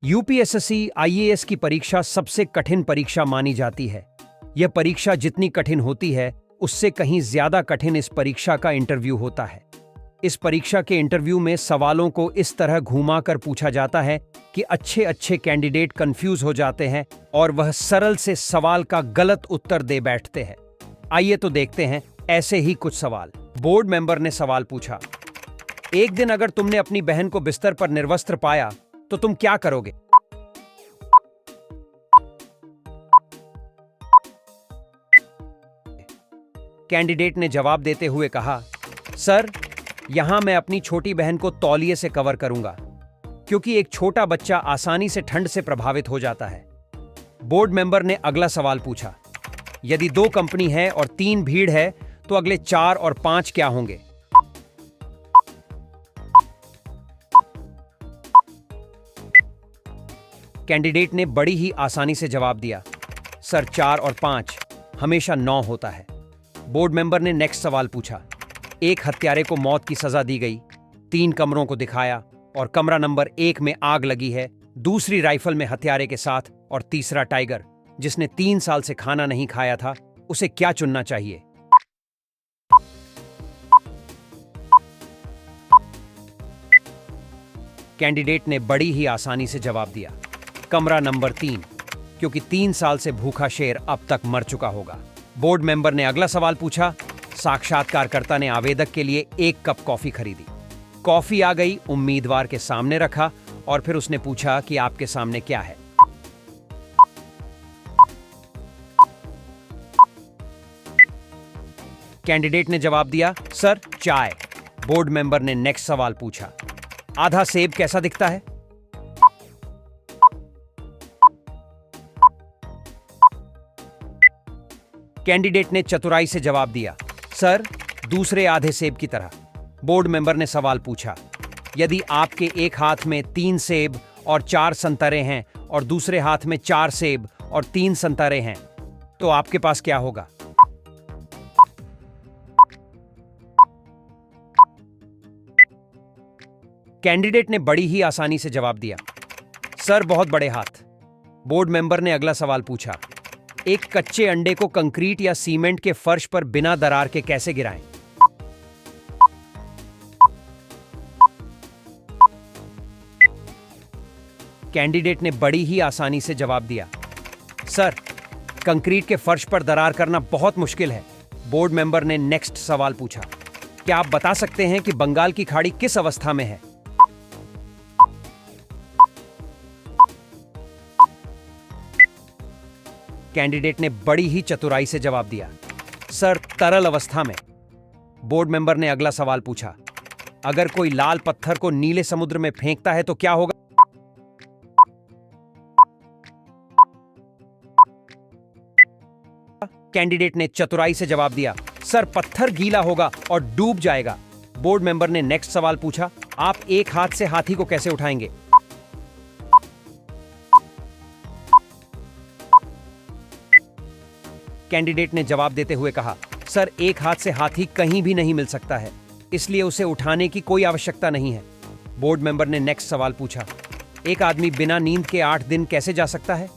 UPSC IAS की परीक्षा सबसे कठिन परीक्षा मानी जाती है। यह परीक्षा जितनी कठिन होती है, उससे कहीं ज्यादा कठिन इस परीक्षा का इंटरव्यू होता है। इस परीक्षा के इंटरव्यू में सवालों को इस तरह घुमा कर पूछा जाता है कि अच्छे अच्छे कैंडिडेट कंफ्यूज हो जाते हैं और वह सरल से सवाल का गलत उत्तर दे बैठते हैं। आइए तो देखते हैं ऐसे ही कुछ सवाल। बोर्ड मेंबर ने सवाल पूछा, एक दिन अगर तुमने अपनी बहन को बिस्तर पर निर्वस्त्र पाया तो तुम क्या करोगे? कैंडिडेट ने जवाब देते हुए कहा, सर, यहां मैं अपनी छोटी बहन को तौलिए से कवर करूंगा, क्योंकि एक छोटा बच्चा आसानी से ठंड से प्रभावित हो जाता है। बोर्ड मेंबर ने अगला सवाल पूछा, यदि 2 कंपनी है और 3 भीड़ है तो अगले 4 और 5 क्या होंगे? कैंडिडेट ने बड़ी ही आसानी से जवाब दिया, सर 4 और 5 हमेशा 9 होता है। बोर्ड मेंबर ने नेक्स्ट सवाल पूछा, एक हत्यारे को मौत की सजा दी गई, 3 कमरों को दिखाया और कमरा नंबर 1 में आग लगी है, दूसरी राइफल में हत्यारे के साथ और तीसरा टाइगर जिसने 3 साल से खाना नहीं खाया था, उसे क्या चुनना चाहिए? कैंडिडेट ने बड़ी ही आसानी से जवाब दिया, कमरा नंबर 3, क्योंकि 3 साल से भूखा शेर अब तक मर चुका होगा। बोर्ड मेंबर ने अगला सवाल पूछा, साक्षात्कारकर्ता ने आवेदक के लिए 1 कप कॉफी खरीदी। कॉफी आ गई, उम्मीदवार के सामने रखा और फिर उसने पूछा कि आपके सामने क्या है? कैंडिडेट ने जवाब दिया, सर चाय। बोर्ड मेंबर ने नेक्स्ट सवाल पूछा, आधा सेब कैसा दिखता है? कैंडिडेट ने चतुराई से जवाब दिया, सर दूसरे आधे सेब की तरह। बोर्ड मेंबर ने सवाल पूछा, यदि आपके एक हाथ में 3 सेब और 4 संतरे हैं और दूसरे हाथ में 4 सेब और 3 संतरे हैं, तो आपके पास क्या होगा? कैंडिडेट ने बड़ी ही आसानी से जवाब दिया, सर बहुत बड़े हाथ। बोर्ड मेंबर ने अगला सवाल पूछा, एक कच्चे अंडे को कंक्रीट या सीमेंट के फर्श पर बिना दरार के कैसे गिराएं? कैंडिडेट ने बड़ी ही आसानी से जवाब दिया, सर कंक्रीट के फर्श पर दरार करना बहुत मुश्किल है। बोर्ड मेंबर ने नेक्स्ट सवाल पूछा, क्या आप बता सकते हैं कि बंगाल की खाड़ी किस अवस्था में है? कैंडिडेट ने बड़ी ही चतुराई से जवाब दिया, सर तरल अवस्था में। बोर्ड मेंबर ने अगला सवाल पूछा, अगर कोई लाल पत्थर को नीले समुद्र में फेंकता है तो क्या होगा? कैंडिडेट ने चतुराई से जवाब दिया, सर पत्थर गीला होगा और डूब जाएगा। बोर्ड मेंबर ने नेक्स्ट सवाल पूछा, आप एक हाथ से हाथी को कैसे उठाएंगे? कैंडिडेट ने जवाब देते हुए कहा, सर एक हाथ से हाथी कहीं भी नहीं मिल सकता है, इसलिए उसे उठाने की कोई आवश्यकता नहीं है। बोर्ड मेंबर ने नेक्स्ट सवाल पूछा, एक आदमी बिना नींद के 8 दिन कैसे जा सकता है?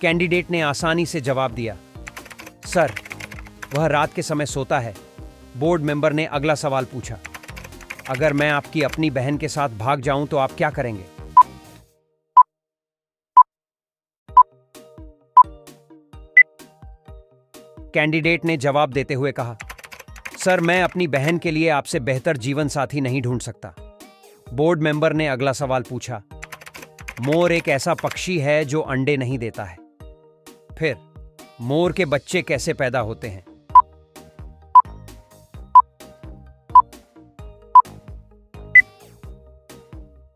कैंडिडेट ने आसानी से जवाब दिया, सर वह रात के समय सोता है। बोर्ड मेंबर ने अगला सवाल पूछा, अगर मैं आपकी अपनी बहन के साथ भाग जाऊं तो आप क्या करेंगे? कैंडिडेट ने जवाब देते हुए कहा, सर मैं अपनी बहन के लिए आपसे बेहतर जीवन साथी नहीं ढूंढ सकता। बोर्ड मेंबर ने अगला सवाल पूछा, मोर एक ऐसा पक्षी है जो अंडे नहीं देता है, फिर मोर के बच्चे कैसे पैदा होते हैं?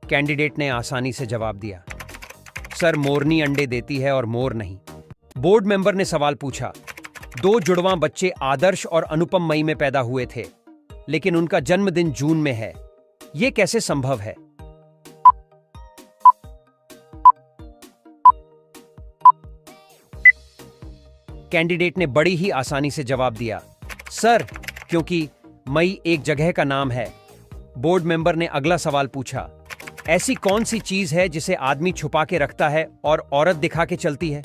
कैंडिडेट ने आसानी से जवाब दिया, सर मोरनी अंडे देती है और मोर नहीं। बोर्ड मेंबर ने सवाल पूछा, 2 जुड़वां बच्चे आदर्श और अनुपम मई में पैदा हुए थे, लेकिन उनका जन्मदिन जून में है, यह कैसे संभव है? कैंडिडेट ने बड़ी ही आसानी से जवाब दिया, सर क्योंकि मई एक जगह का नाम है। बोर्ड मेंबर ने अगला सवाल पूछा, ऐसी कौन सी चीज है जिसे आदमी छुपा के रखता है और औरत दिखा के चलती है?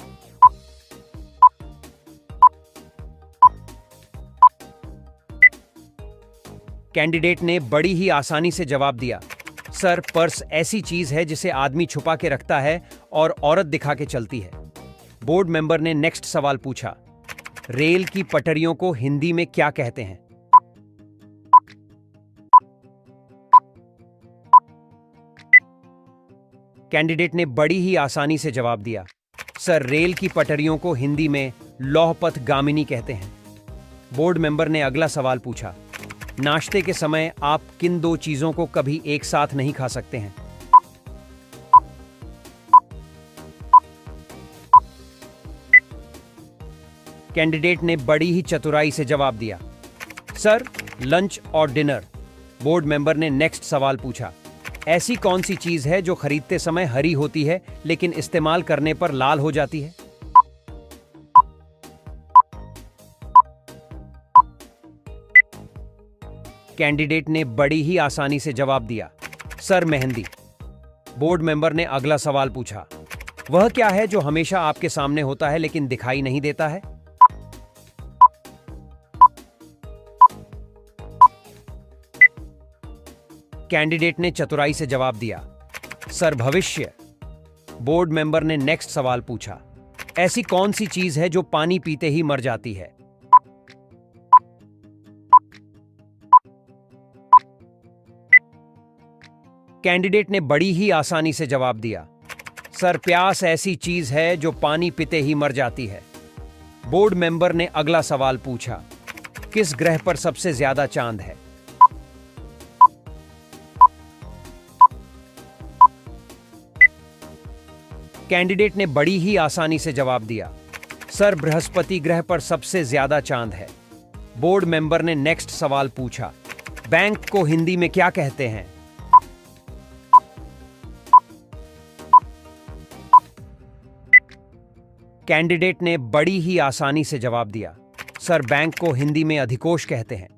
कैंडिडेट ने बड़ी ही आसानी से जवाब दिया, सर पर्स ऐसी चीज है जिसे आदमी छुपा के रखता है और औरत दिखा के चलती है। बोर्ड मेंबर ने नेक्स्ट सवाल पूछा, रेल की पटरियों को हिंदी में क्या कहते हैं? कैंडिडेट ने बड़ी ही आसानी से जवाब दिया, सर रेल की पटरियों को हिंदी में लौहपथ गामिनी कहते हैं। बोर्ड मेंबर ने अगला सवाल पूछा, नाश्ते के समय आप किन दो चीजों को कभी एक साथ नहीं खा सकते हैं? कैंडिडेट ने बड़ी ही चतुराई से जवाब दिया, सर लंच और डिनर। बोर्ड मेंबर ने नेक्स्ट सवाल पूछा, ऐसी कौन सी चीज है जो खरीदते समय हरी होती है लेकिन इस्तेमाल करने पर लाल हो जाती है? कैंडिडेट ने बड़ी ही आसानी से जवाब दिया, सर मेहंदी। बोर्ड मेंबर ने अगला सवाल पूछा, वह क्या है जो हमेशा आपके सामने होता है लेकिन दिखाई नहीं देता है? कैंडिडेट ने चतुराई से जवाब दिया, सर भविष्य। बोर्ड मेंबर ने नेक्स्ट सवाल पूछा, ऐसी कौन सी चीज है जो पानी पीते ही मर जाती है? कैंडिडेट ने बड़ी ही आसानी से जवाब दिया, सर प्यास ऐसी चीज है जो पानी पीते ही मर जाती है। बोर्ड मेंबर ने अगला सवाल पूछा, किस ग्रह पर सबसे ज्यादा चांद है? कैंडिडेट ने बड़ी ही आसानी से जवाब दिया, सर बृहस्पति ग्रह पर सबसे ज्यादा चांद है। बोर्ड मेंबर ने नेक्स्ट सवाल पूछा, बैंक को हिंदी में क्या कहते हैं? कैंडिडेट ने बड़ी ही आसानी से जवाब दिया, सर बैंक को हिंदी में अधिकोष कहते हैं।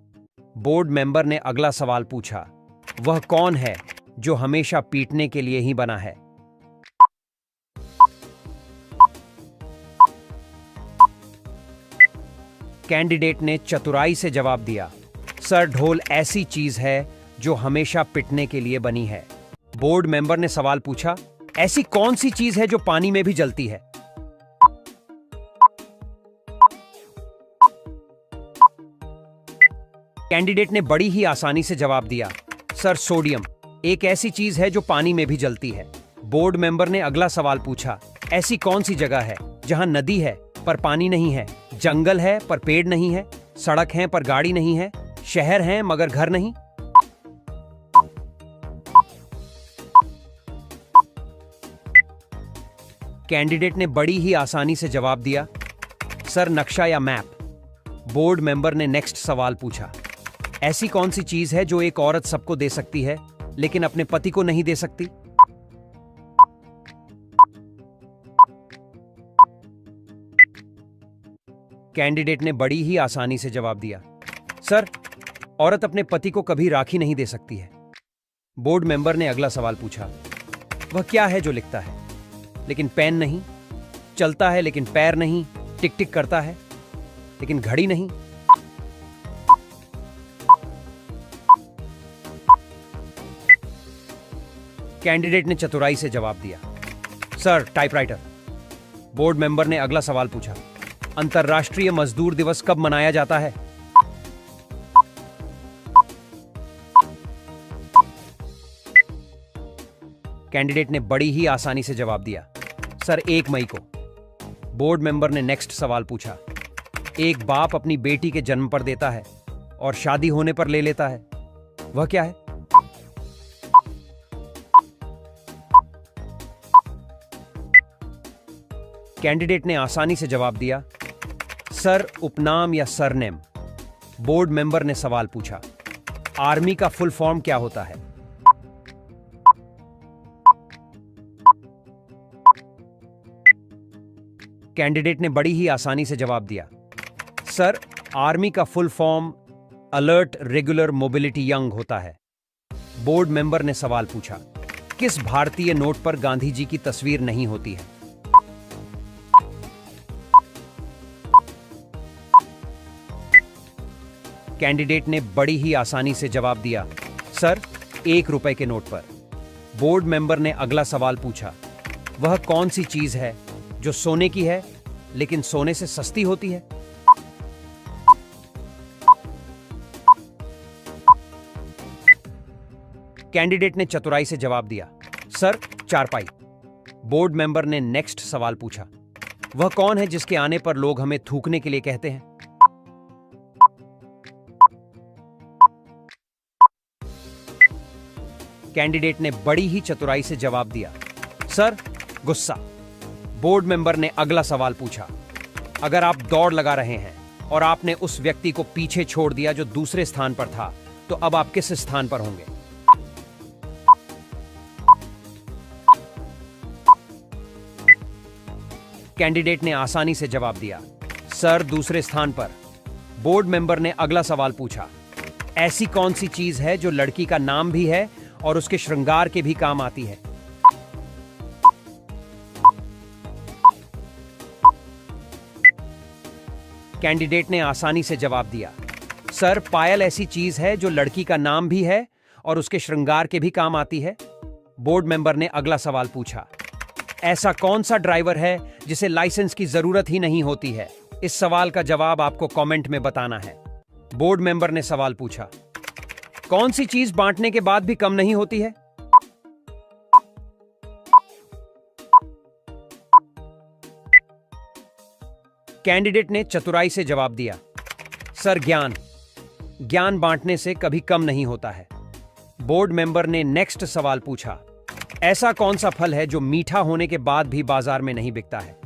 बोर्ड मेंबर ने अगला सवाल पूछा, वह कौन है जो हमेशा पीटने के लिए ही बना है? कैंडिडेट ने चतुराई से जवाब दिया, सर ढोल ऐसी चीज है जो हमेशा पिटने के लिए बनी है। बोर्ड मेंबर ने सवाल पूछा, ऐसी कौन सी चीज है जो पानी में भी जलती है? कैंडिडेट ने बड़ी ही आसानी से जवाब दिया, सर सोडियम एक ऐसी चीज है जो पानी में भी जलती है। बोर्ड मेंबर ने अगला सवाल पूछा, ऐसी कौन सी जगह है जहां नदी है पर पानी नहीं है, जंगल है पर पेड़ नहीं है, सड़क है पर गाड़ी नहीं है, शहर है मगर घर नहीं? कैंडिडेट ने बड़ी ही आसानी से जवाब दिया, सर नक्शा या मैप। बोर्ड मेंबर ने नेक्स्ट सवाल पूछा, ऐसी कौन सी चीज है जो एक औरत सबको दे सकती है लेकिन अपने पति को नहीं दे सकती? कैंडिडेट ने बड़ी ही आसानी से जवाब दिया, सर औरत अपने पति को कभी राखी नहीं दे सकती है। बोर्ड मेंबर ने अगला सवाल पूछा, वह क्या है जो लिखता है लेकिन पेन नहीं, चलता है लेकिन पैर नहीं, टिक टिक करता है लेकिन घड़ी नहीं? कैंडिडेट ने चतुराई से जवाब दिया, सर टाइपराइटर। बोर्ड मेंबर ने अगला सवाल पूछा, अंतर्राष्ट्रीय मजदूर दिवस कब मनाया जाता है? कैंडिडेट ने बड़ी ही आसानी से जवाब दिया, सर 1 मई को। बोर्ड मेंबर ने नेक्स्ट सवाल पूछा, एक बाप अपनी बेटी के जन्म पर देता है और शादी होने पर ले लेता है, वह क्या है? कैंडिडेट ने आसानी से जवाब दिया, सर उपनाम या सरनेम। बोर्ड मेंबर ने सवाल पूछा, आर्मी का फुल फॉर्म क्या होता है? कैंडिडेट ने बड़ी ही आसानी से जवाब दिया, सर आर्मी का full form alert, regular, mobility, young होता है। बोर्ड मेंबर ने सवाल पूछा, किस भारतीय नोट पर गांधी जी की तस्वीर नहीं होती है? कैंडिडेट ने बड़ी ही आसानी से जवाब दिया, सर, 1 रुपए के नोट पर। बोर्ड मेंबर ने अगला सवाल पूछा, वह कौन सी चीज है जो सोने की है लेकिन सोने से सस्ती होती है? कैंडिडेट ने चतुराई से जवाब दिया, सर, चारपाई। बोर्ड मेंबर ने नेक्स्ट सवाल पूछा, वह कौन है जिसके आने पर लोग हमें थूकने के लिए कहते हैं? कैंडिडेट ने बड़ी ही चतुराई से जवाब दिया, सर, गुस्सा। बोर्ड मेंबर ने अगला सवाल पूछा, अगर आप दौड़ लगा रहे हैं और आपने उस व्यक्ति को पीछे छोड़ दिया जो दूसरे स्थान पर था, तो अब आप किस स्थान पर होंगे? कैंडिडेट ने आसानी से जवाब दिया, सर, दूसरे स्थान पर। बोर्ड मेंबर ने अगला सवाल पूछा, ऐसी कौन सी चीज है जो लड़की का नाम भी है और उसके श्रृंगार के भी काम आती है? कैंडिडेट ने आसानी से जवाब दिया, सर, पायल ऐसी चीज है जो लड़की का नाम भी है और उसके श्रृंगार के भी काम आती है। बोर्ड मेंबर ने अगला सवाल पूछा, ऐसा कौन सा ड्राइवर है जिसे लाइसेंस की जरूरत ही नहीं होती है? इस सवाल का जवाब आपको कमेंट में बताना है। बोर्ड मेंबर ने सवाल पूछा, कौन सी चीज बांटने के बाद भी कम नहीं होती है? कैंडिडेट ने चतुराई से जवाब दिया, सर, ज्ञान। ज्ञान बांटने से कभी कम नहीं होता है। बोर्ड मेंबर ने नेक्स्ट सवाल पूछा, ऐसा कौन सा फल है जो मीठा होने के बाद भी बाजार में नहीं बिकता है?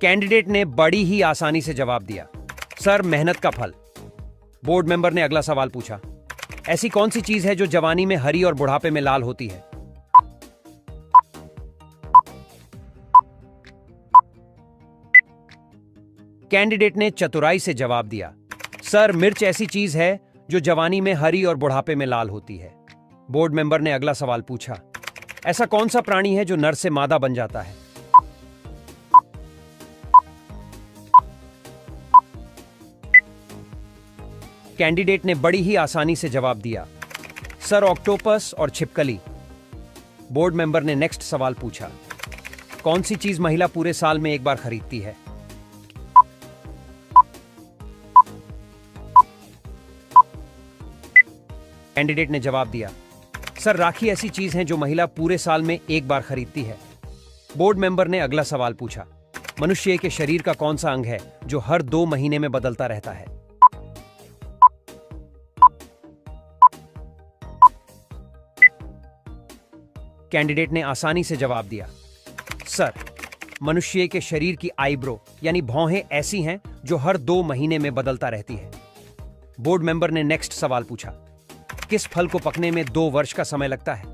कैंडिडेट ने बड़ी ही आसानी से जवाब दिया, सर, मेहनत का फल। बोर्ड मेंबर ने अगला सवाल पूछा, ऐसी कौन सी चीज है जो जवानी में हरी और बुढ़ापे में लाल होती है? कैंडिडेट ने चतुराई से जवाब दिया, सर, मिर्च ऐसी चीज है जो जवानी में हरी और बुढ़ापे में लाल होती है। बोर्ड मेंबर ने अगला सवाल पूछा, ऐसा कौन सा प्राणी है जो नर से मादा बन जाता है? कैंडिडेट ने बड़ी ही आसानी से जवाब दिया, सर, ऑक्टोपस और छिपकली। बोर्ड मेंबर ने नेक्स्ट सवाल पूछा, कौन सी चीज महिला पूरे साल में एक बार खरीदती है? कैंडिडेट ने जवाब दिया, सर, राखी ऐसी चीज है जो महिला पूरे साल में एक बार खरीदती है। बोर्ड मेंबर ने अगला सवाल पूछा, मनुष्य के शरीर का कौन सा अंग है जो हर 2 महीने में बदलता रहता है? कैंडिडेट ने आसानी से जवाब दिया, सर, मनुष्य के शरीर की आईब्रो यानी भौहें ऐसी हैं जो हर 2 महीने में बदलता रहती है। बोर्ड मेंबर ने नेक्स्ट सवाल पूछा, किस फल को पकने में 2 वर्ष का समय लगता है?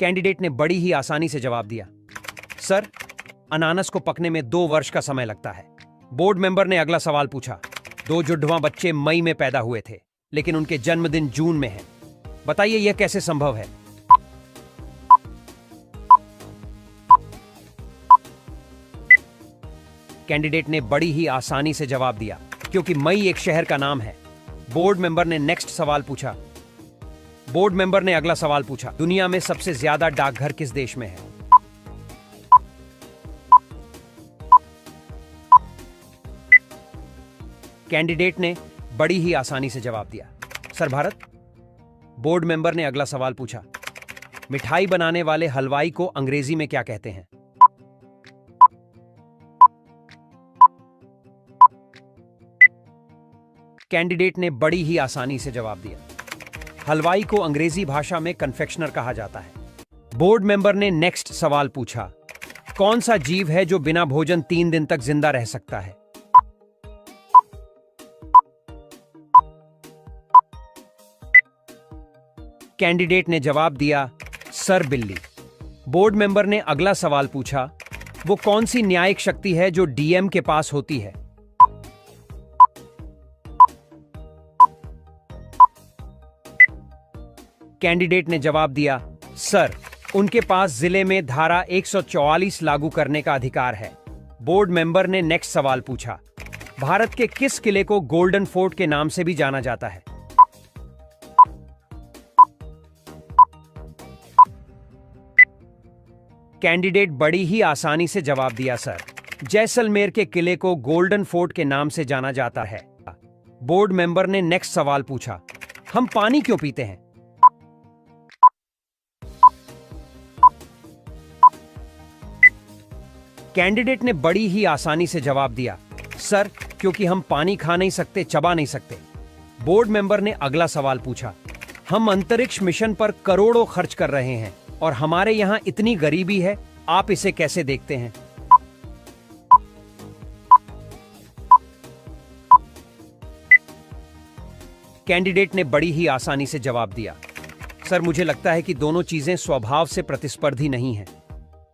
कैंडिडेट ने बड़ी ही आसानी से जवाब दिया, सर, अनानास को पकने में 2 वर्ष का समय लगता है। बोर्ड मेंबर ने अगला सवाल पूछा, 2 जुड़वा बच्चे मई में पैदा हुए थे लेकिन उनके जन्मदिन जून में है, बताइए यह कैसे संभव है? कैंडिडेट ने बड़ी ही आसानी से जवाब दिया, क्योंकि मई एक शहर का नाम है। बोर्ड मेंबर ने नेक्स्ट सवाल पूछा। बोर्ड मेंबर ने अगला सवाल पूछा, दुनिया में सबसे ज्यादा डाकघर किस देश में है? कैंडिडेट ने बड़ी ही आसानी से जवाब दिया, सर, भारत। बोर्ड मेंबर ने अगला सवाल पूछा, मिठाई बनाने वाले हलवाई को अंग्रेजी में क्या कहते हैं? कैंडिडेट ने बड़ी ही आसानी से जवाब दिया, हलवाई को अंग्रेजी भाषा में कन्फेक्शनर कहा जाता है। बोर्ड मेंबर ने नेक्स्ट सवाल पूछा, कौन सा जीव है जो बिना भोजन 3 दिन तक जिंदा रह सकता है? कैंडिडेट ने जवाब दिया, सर बिल्ली। बोर्ड मेंबर ने अगला सवाल पूछा, वो कौन सी न्यायिक शक्ति है जो डीएम के पास होती है? कैंडिडेट ने जवाब दिया, सर उनके पास जिले में धारा 144 लागू करने का अधिकार है। बोर्ड मेंबर ने नेक्स्ट सवाल पूछा, भारत के किस किले को गोल्डन फोर्ट के नाम से भी जाना जाता है? कैंडिडेट बड़ी ही आसानी से जवाब दिया, सर जैसलमेर के किले को गोल्डन फोर्ट के नाम से जाना जाता है। बोर्ड मेंबर ने नेक्स्ट सवाल पूछा, हम पानी क्यों पीते हैं? कैंडिडेट ने बड़ी ही आसानी से जवाब दिया, सर क्योंकि हम पानी खा नहीं सकते, चबा नहीं सकते। बोर्ड मेंबर ने अगला सवाल पूछा, हम अंतरिक्ष मिशन पर करोड़ों खर्च कर रहे हैं और हमारे यहां इतनी गरीबी है, आप इसे कैसे देखते हैं? कैंडिडेट ने बड़ी ही आसानी से जवाब दिया, सर मुझे लगता है कि दोनों चीजें स्वभाव से प्रतिस्पर्धी नहीं हैं।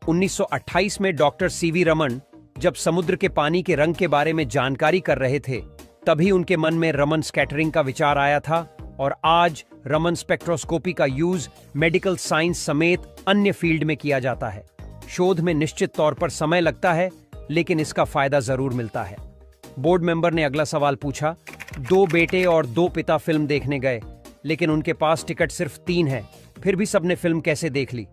1928 में डॉक्टर सीवी रमन जब समुद्र के पानी के रंग के बारे में जानकारी कर रहे थे, तभी उनके मन में रमन स्कैटरिंग का विचार आया था और आज रमन स्पेक्ट्रोस्कोपी का यूज मेडिकल साइंस समेत अन्य फील्ड में किया जाता है। शोध में निश्चित तौर पर समय लगता है, लेकिन इसका फायदा जरूर मिलता है। बोर्ड मेंबर ने अगला सवाल पूछा, दो बेटे और दो पिता फिल्म देखने गए, लेकिन उनके पास टिकट सिर्फ 3 है, फिर भी सबने फिल्म कैसे देख ली?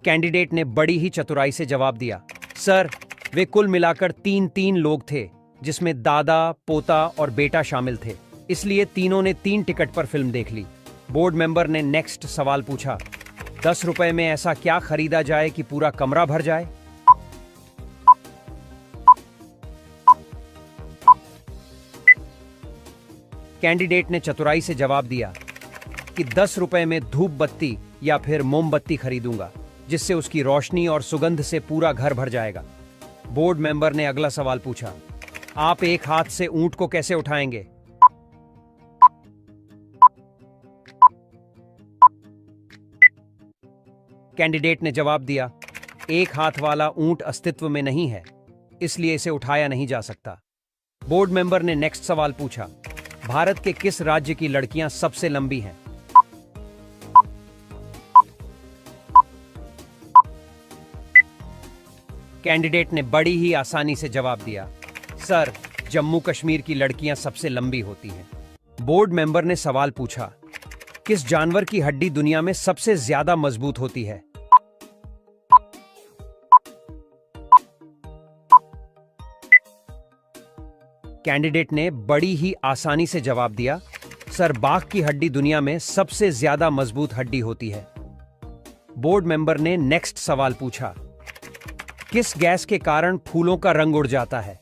कैंडिडेट ने बड़ी ही चतुराई से जवाब दिया, सर वे कुल मिलाकर 3 लोग थे, जिसमें दादा, पोता और बेटा शामिल थे, इसलिए तीनों ने 3 टिकट पर फिल्म देख ली। बोर्ड मेंबर ने नेक्स्ट सवाल पूछा, 10 रुपए में ऐसा क्या खरीदा जाए कि पूरा कमरा भर जाए? कैंडिडेट ने चतुराई से जवाब दिया कि 10 रुपए में धूप बत्ती या फिर मोमबत्ती खरीदूंगा, जिससे उसकी रोशनी और सुगंध से पूरा घर भर जाएगा। बोर्ड मेंबर ने अगला सवाल पूछा, आप एक हाथ से ऊंट को कैसे उठाएंगे? कैंडिडेट ने जवाब दिया, एक हाथ वाला ऊंट अस्तित्व में नहीं है, इसलिए इसे उठाया नहीं जा सकता। बोर्ड मेंबर ने नेक्स्ट सवाल पूछा, भारत के किस राज्य की लड़कियां सबसे लंबी हैं? कैंडिडेट ने बड़ी ही आसानी से जवाब दिया, सर जम्मू कश्मीर की लड़कियां सबसे लंबी होती हैं। बोर्ड मेंबर ने सवाल पूछा, किस जानवर की हड्डी दुनिया में सबसे ज्यादा मजबूत होती है? कैंडिडेट ने बड़ी ही आसानी से जवाब दिया, सर बाघ की हड्डी दुनिया में सबसे ज्यादा मजबूत हड्डी होती है। बोर्ड मेंबर ने नेक्स्ट सवाल पूछा, किस गैस के कारण फूलों का रंग उड़ जाता है?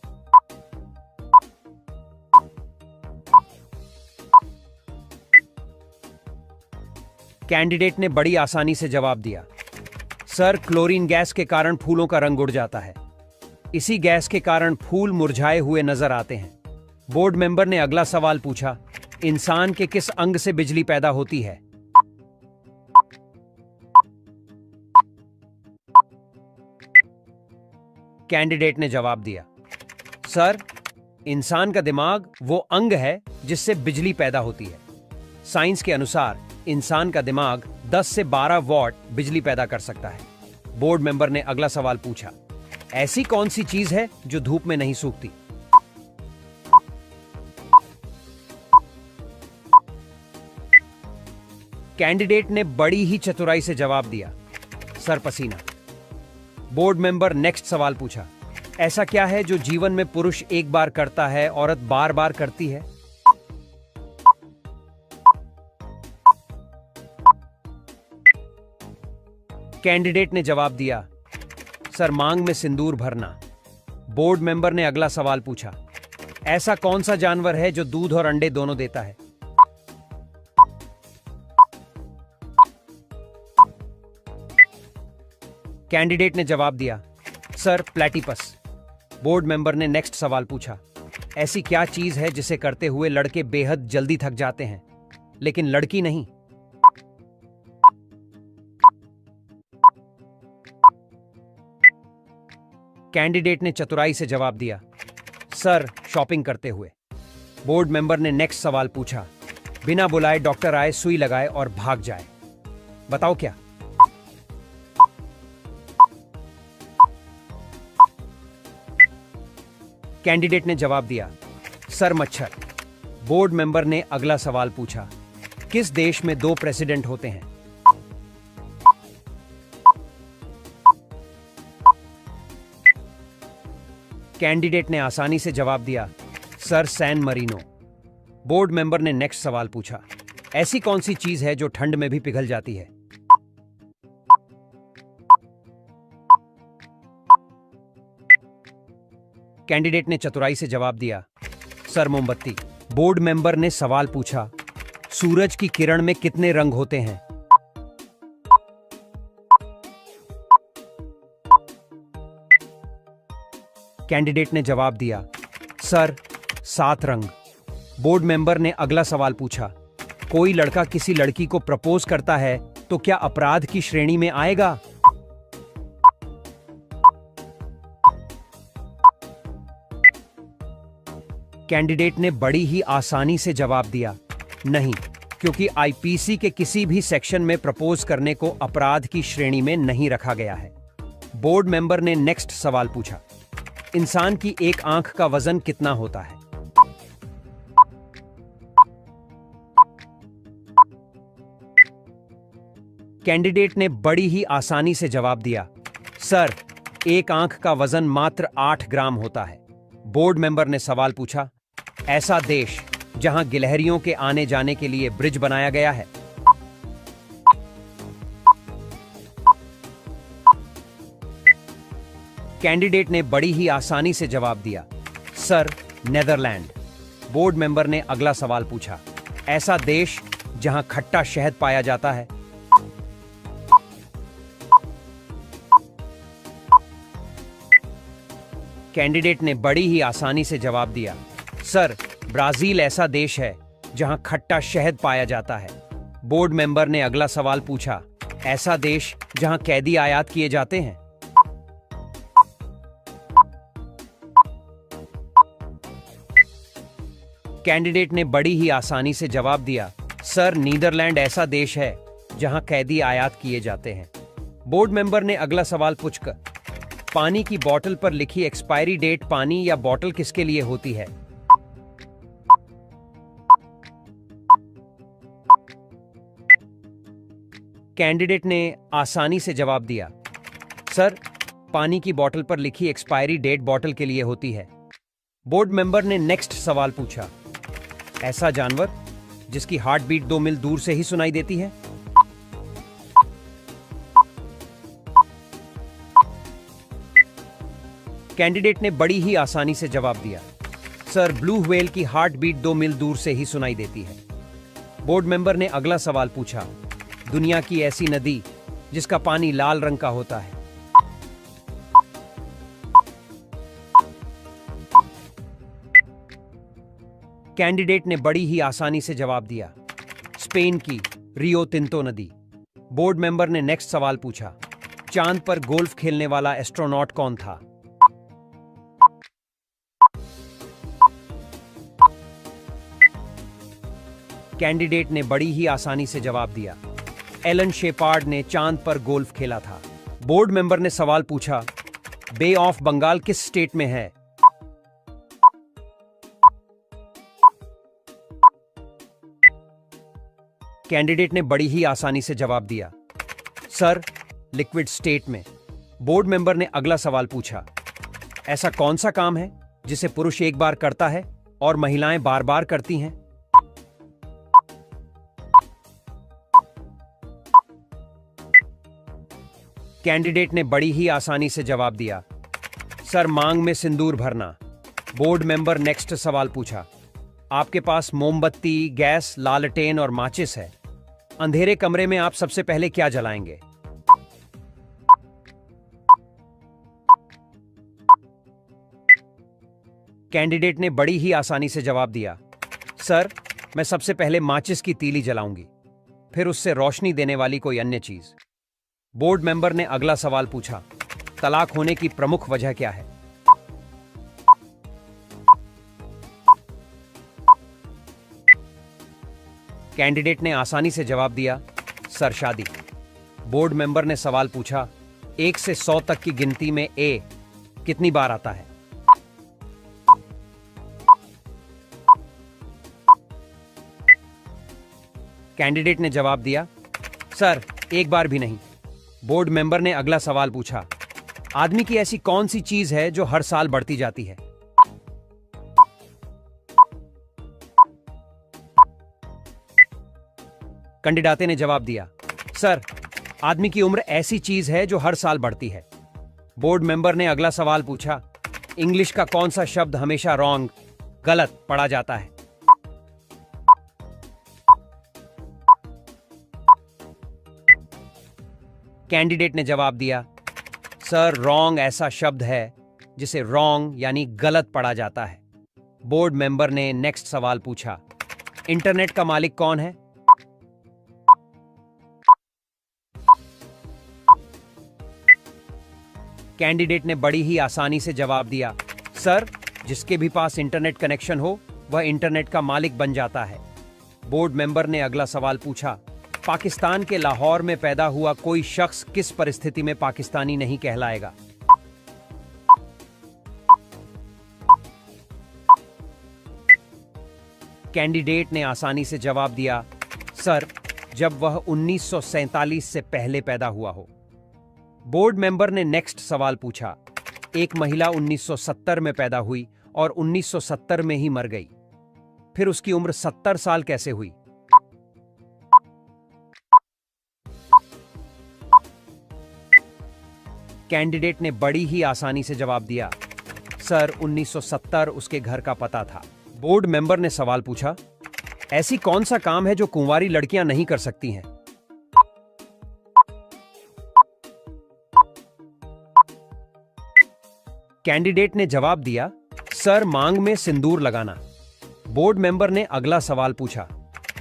कैंडिडेट ने बड़ी आसानी से जवाब दिया, सर क्लोरीन गैस के कारण फूलों का रंग उड़ जाता है। इसी गैस के कारण फूल मुरझाए हुए नजर आते हैं। बोर्ड मेंबर ने अगला सवाल पूछा, इंसान के किस अंग से बिजली पैदा होती है? कैंडिडेट ने जवाब दिया, सर इंसान का दिमाग वो अंग है जिससे बिजली पैदा होती है। साइंस के अनुसार इंसान का दिमाग 10 से 12 वॉट बिजली पैदा कर सकता है। बोर्ड मेंबर ने अगला सवाल पूछा, ऐसी कौन सी चीज है जो धूप में नहीं सूखती? कैंडिडेट ने बड़ी ही चतुराई से जवाब दिया, सर पसीना। बोर्ड मेंबर नेक्स्ट सवाल पूछा, ऐसा क्या है जो जीवन में पुरुष एक बार करता है, औरत बार बार करती है? कैंडिडेट ने जवाब दिया, सर मांग में सिंदूर भरना। बोर्ड मेंबर ने अगला सवाल पूछा, ऐसा कौन सा जानवर है जो दूध और अंडे दोनों देता है? कैंडिडेट ने जवाब दिया, सर प्लेटिपस। बोर्ड मेंबर ने नेक्स्ट सवाल पूछा, ऐसी क्या चीज है जिसे करते हुए लड़के बेहद जल्दी थक जाते हैं लेकिन लड़की नहीं? कैंडिडेट ने चतुराई से जवाब दिया, सर, शॉपिंग करते हुए। बोर्ड मेंबर ने नेक्स्ट सवाल पूछा, बिना बुलाए डॉक्टर आए, सुई लगाए और भाग जाए, बताओ क्या? कैंडिडेट ने जवाब दिया, सर, मच्छर। बोर्ड मेंबर ने अगला सवाल पूछा, किस देश में 2 प्रेसिडेंट होते हैं? कैंडिडेट ने आसानी से जवाब दिया, sir, San Marino. Board member ने नेक्स्ट सवाल पूछा, ऐसी कौन सी चीज है जो ठंड में भी पिघल जाती है? कैंडिडेट ने चतुराई से जवाब दिया, सर, मोमबत्ती। बोर्ड मेंबर ने सवाल पूछा, सूरज की किरण में कितने रंग होते हैं? कैंडिडेट ने जवाब दिया, सर, 7 रंग। बोर्ड मेंबर ने अगला सवाल पूछा, कोई लड़का किसी लड़की को प्रपोज करता है तो क्या अपराध की श्रेणी में आएगा? कैंडिडेट ने बड़ी ही आसानी से जवाब दिया, नहीं, क्योंकि आईपीसी के किसी भी सेक्शन में प्रपोज करने को अपराध की श्रेणी में नहीं रखा गया है। बोर्ड मेंबर ने नेक्स्ट सवाल पूछा, इंसान की एक आंख का वजन कितना होता है? कैंडिडेट ने बड़ी ही आसानी से जवाब दिया, सर, एक आंख का वजन मात्र 8 ग्राम होता है। बोर्ड मेंबर ने सवाल पूछा, ऐसा देश जहां गिलहरियों के आने जाने के लिए ब्रिज बनाया गया है? कैंडिडेट ने बड़ी ही आसानी से जवाब दिया, सर, नेदरलैंड। बोर्ड मेंबर ने अगला सवाल पूछा, ऐसा देश जहां खट्टा शहद पाया जाता है? कैंडिडेट ने बड़ी ही आसानी से जवाब दिया, सर, ब्राजील ऐसा देश है जहां खट्टा शहद पाया जाता है। बोर्ड मेंबर ने अगला सवाल पूछा, ऐसा देश जहां कैदी आयात किए जाते हैं? कैंडिडेट ने बड़ी ही आसानी से जवाब दिया, सर, नीदरलैंड ऐसा देश है जहां कैदी आयात किए जाते हैं। बोर्ड मेंबर ने अगला सवाल पूछकर, पानी की बोतल पर लिखी एक्सपायरी डेट पानी या बोतल किसके लिए होती है? कैंडिडेट ने आसानी से जवाब दिया, सर, पानी की बोतल पर लिखी एक्सपायरी डेट बोतल के लिए होती है। बोर्ड मेंबर ने नेक्स्ट सवाल पूछा, ऐसा जानवर जिसकी हार्ट बीट 2 मील दूर से ही सुनाई देती है? कैंडिडेट ने बड़ी ही आसानी से जवाब दिया, सर, ब्लू व्हेल की हार्ट बीट 2 मील दूर से ही सुनाई देती है। बोर्ड मेंबर ने अगला सवाल पूछा, दुनिया की ऐसी नदी जिसका पानी लाल रंग का होता है? कैंडिडेट ने बड़ी ही आसानी से जवाब दिया, स्पेन की रियो तिंतो नदी। बोर्ड मेंबर ने नेक्स्ट सवाल पूछा, चांद पर गोल्फ खेलने वाला एस्ट्रोनॉट कौन था? कैंडिडेट ने बड़ी ही आसानी से जवाब दिया, एलन शेपार्ड ने चांद पर गोल्फ खेला था। बोर्ड मेंबर ने सवाल पूछा, बे ऑफ बंगाल किस स्टेट में है? कैंडिडेट ने बड़ी ही आसानी से जवाब दिया, सर, लिक्विड स्टेट में। बोर्ड मेंबर ने अगला सवाल पूछा, ऐसा कौन सा काम है जिसे पुरुष एक बार करता है और महिलाएं बार बार करती हैं? कैंडिडेट ने बड़ी ही आसानी से जवाब दिया, सर, मांग में सिंदूर भरना। बोर्ड मेंबर नेक्स्ट सवाल पूछा, आपके पास मोमबत्ती, गैस, लालटेन और माचिस है। अंधेरे कमरे में आप सबसे पहले क्या जलाएंगे? कैंडिडेट ने बड़ी ही आसानी से जवाब दिया, सर, मैं सबसे पहले माचिस की तीली जलाऊंगी, फिर उससे रोशनी देने वाली कोई अन्य चीज। बोर्ड मेंबर ने अगला सवाल पूछा, तलाक होने की प्रमुख वजह क्या है? कैंडिडेट ने आसानी से जवाब दिया, सर, शादी। बोर्ड मेंबर ने सवाल पूछा, 1 से 100 तक की गिनती में ए कितनी बार आता है? कैंडिडेट ने जवाब दिया, सर, 1 बार भी नहीं। बोर्ड मेंबर ने अगला सवाल पूछा, आदमी की ऐसी कौन सी चीज है जो हर साल बढ़ती जाती है? कैंडिडेट ने जवाब दिया, सर, आदमी की उम्र ऐसी चीज है जो हर साल बढ़ती है। बोर्ड मेंबर ने अगला सवाल पूछा, इंग्लिश का कौन सा शब्द हमेशा रॉन्ग, गलत पढ़ा जाता है? कैंडिडेट ने जवाब दिया, सर, रॉन्ग ऐसा शब्द है जिसे रॉन्ग यानी गलत पढ़ा जाता है। बोर्ड मेंबर ने नेक्स्ट सवाल पूछा, इंटरनेट का मालिक कौन है? कैंडिडेट ने बड़ी ही आसानी से जवाब दिया, सर, जिसके भी पास इंटरनेट कनेक्शन हो वह इंटरनेट का मालिक बन जाता है। बोर्ड मेंबर ने अगला सवाल पूछा, पाकिस्तान के लाहौर में पैदा हुआ कोई शख्स किस परिस्थिति में पाकिस्तानी नहीं कहलाएगा? कैंडिडेट ने आसानी से जवाब दिया, सर, जब वह 1947 से पहले पैदा हुआ हो। बोर्ड मेंबर ने नेक्स्ट सवाल पूछा, एक महिला 1970 में पैदा हुई और 1970 में ही मर गई, फिर उसकी उम्र 70 साल कैसे हुई? कैंडिडेट ने बड़ी ही आसानी से जवाब दिया, सर, 1970 उसके घर का पता था। बोर्ड मेंबर ने सवाल पूछा, ऐसी कौन सा काम है जो कुंवारी लड़कियां नहीं कर सकती हैं? कैंडिडेट ने जवाब दिया, सर, मांग में सिंदूर लगाना। बोर्ड मेंबर ने अगला सवाल पूछा,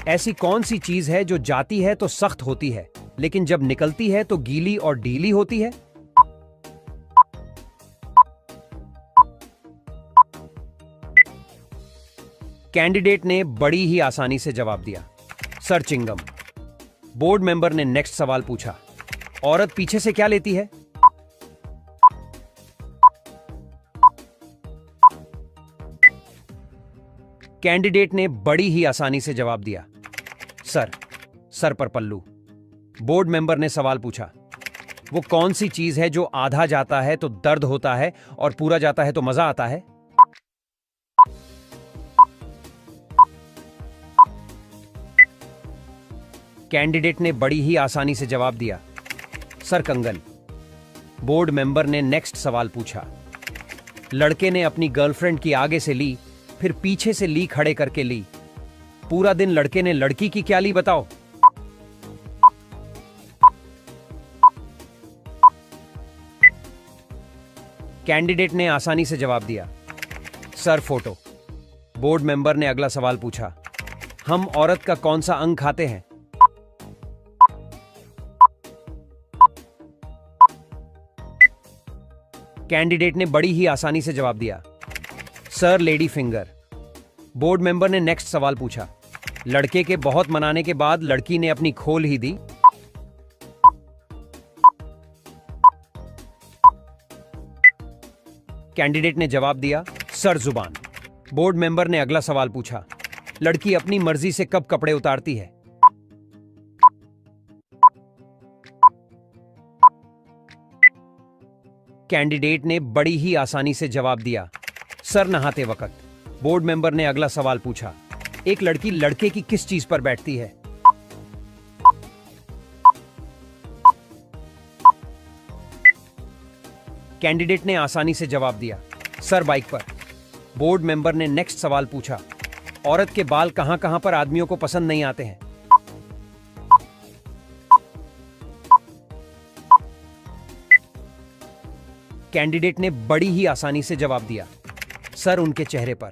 ऐसी कौन सी चीज है जो जाती है तो सख्त होती है लेकिन जब निकलती है तो गीली और ढीली होती है? कैंडिडेट ने बड़ी ही आसानी से जवाब दिया, सर, चिंगम। बोर्ड मेंबर ने नेक्स्ट सवाल पूछा, औरत पीछे से क्या लेती है? कैंडिडेट ने बड़ी ही आसानी से जवाब दिया, सर, सर पर पल्लू। बोर्ड मेंबर ने सवाल पूछा, वो कौन सी चीज है जो आधा जाता है तो दर्द होता है और पूरा जाता है तो मजा आता है? कैंडिडेट ने बड़ी ही आसानी से जवाब दिया, सर, कंगन। बोर्ड मेंबर ने नेक्स्ट सवाल पूछा, लड़के ने अपनी गर्लफ्रेंड की आगे से ली फिर पीछे से ली खड़े करके ली, पूरा दिन लड़के ने लड़की की क्या ली बताओ? कैंडिडेट ने आसानी से जवाब दिया, सर, फोटो। बोर्ड मेंबर ने अगला सवाल पूछा, हम औरत का कौन सा अंग खाते हैं? कैंडिडेट ने बड़ी ही आसानी से जवाब दिया, sir, lady finger. Board member ने नेक्स्ट सवाल पूछा, लड़के के बहुत मनाने के बाद लड़की ने अपनी खोल ही दी। कैंडिडेट ने जवाब दिया, सर, जुबान। बोर्ड मेंबर ने अगला सवाल पूछा, लड़की अपनी मर्जी से कब कपड़े उतारती है? कैंडिडेट ने बड़ी ही आसानी से जवाब दिया, सर, नहाते वक्त। बोर्ड मेंबर ने अगला सवाल पूछा, एक लड़की लड़के की किस चीज पर बैठती है? कैंडिडेट ने आसानी से जवाब दिया, सर, बाइक पर। बोर्ड मेंबर ने नेक्स्ट सवाल पूछा, औरत के बाल कहां कहां पर आदमियों को पसंद नहीं आते हैं? कैंडिडेट ने बड़ी ही आसानी से जवाब दिया, सर उनके चेहरे पर